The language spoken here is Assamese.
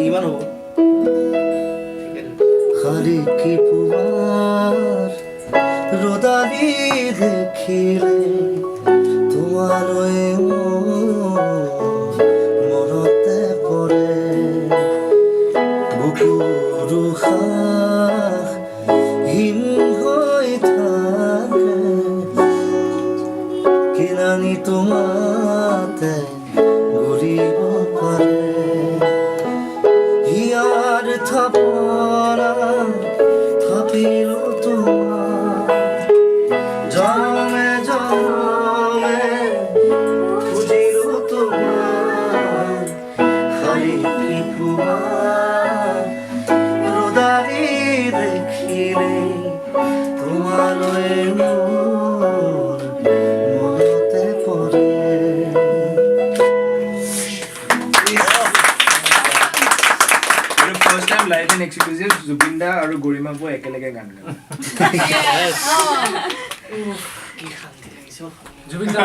ইমান হ'ব খালি কি পুৱাৰ ৰদালি দেখিলে তোমালৈ মনতে পৰে বুকুৰ উশাহ হীন হৈ থাকে কিনানি তোমাতে ঘূৰিব পাৰে হিয়াৰ থাপনা থাপিলো তোমাৰ জনমে জনমে খুজিলো তোমাৰ খালি কি পুৱাৰ ৰদালি দেখিলে তোমালৈ মোৰ মনতে পৰে First time live in exclusive, Zubinda আৰু গৰিমা বৌ একেলগে গান গায়। কি শান্তি লাগিছে জুবিন দা